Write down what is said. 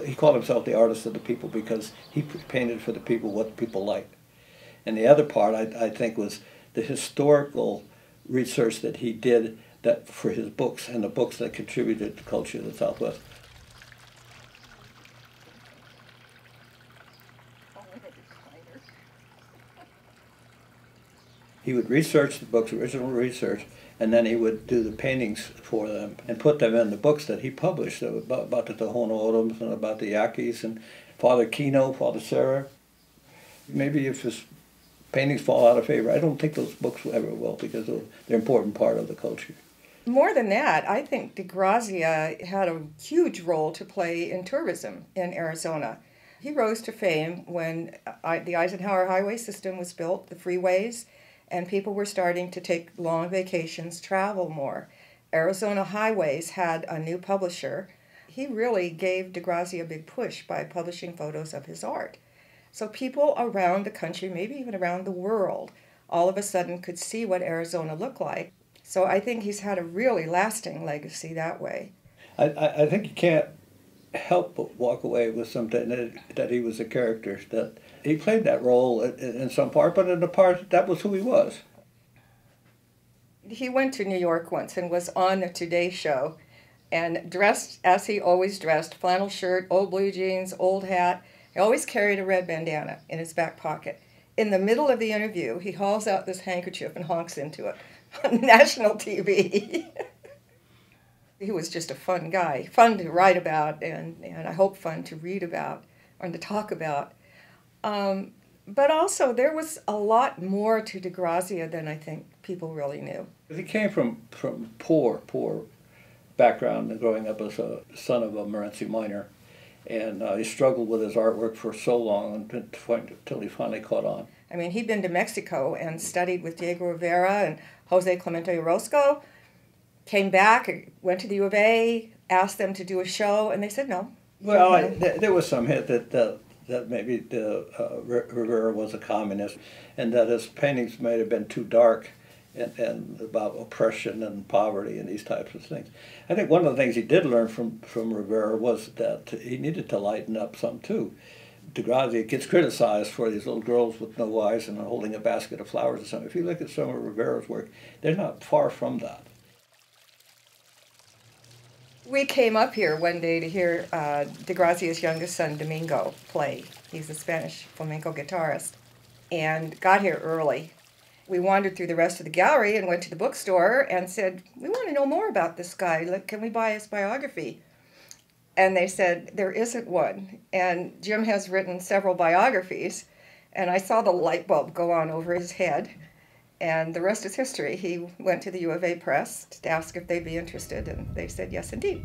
he called himself the artist of the people because he painted for the people what the people liked. And the other part, I think, was the historical research that he did that for his books and the books that contributed to culture of the Southwest. He would research the books, original research, and then he would do the paintings for them and put them in the books that he published about the Tohono O'odhams and about the Yaquis and Father Kino, Father Sarah. Maybe if his paintings fall out of favor, I don't think those books ever will because they're an important part of the culture. More than that, I think De Grazia had a huge role to play in tourism in Arizona. He rose to fame when the Eisenhower highway system was built, the freeways, and people were starting to take long vacations, travel more. Arizona Highways had a new publisher. He really gave De Grazia a big push by publishing photos of his art. So people around the country, maybe even around the world, all of a sudden could see what Arizona looked like. So I think he's had a really lasting legacy that way. I think you can't help but walk away with something that he was a character, that he played that role in some part, but in the part, that was who he was. He went to New York once and was on the Today Show and dressed as he always dressed, flannel shirt, old blue jeans, old hat. He always carried a red bandana in his back pocket. In the middle of the interview, he hauls out this handkerchief and honks into it on national TV. He was just a fun guy, fun to write about, and I hope fun to read about and to talk about. But also, there was a lot more to De Grazia than I think people really knew. He came from poor background, growing up as a son of a Morenci miner. And he struggled with his artwork for so long until he finally caught on. I mean, he'd been to Mexico and studied with Diego Rivera and Jose Clemente Orozco, came back, went to the U of A, asked them to do a show, and they said no. Well, there was some hint that maybe Rivera was a communist and that his paintings may have been too dark and about oppression and poverty and these types of things. I think one of the things he did learn from Rivera was that he needed to lighten up some too. De Grazia gets criticized for these little girls with no eyes and holding a basket of flowers or something. If you look at some of Rivera's work, they're not far from that. We came up here one day to hear De Grazia's youngest son, Domingo, play. He's a Spanish flamenco guitarist, and got here early. We wandered through the rest of the gallery and went to the bookstore and said, we want to know more about this guy. Can we buy his biography? And they said, there isn't one. And Jim has written several biographies, and I saw the light bulb go on over his head. And the rest is history. He went to the U of A Press to ask if they'd be interested, and they said yes, indeed.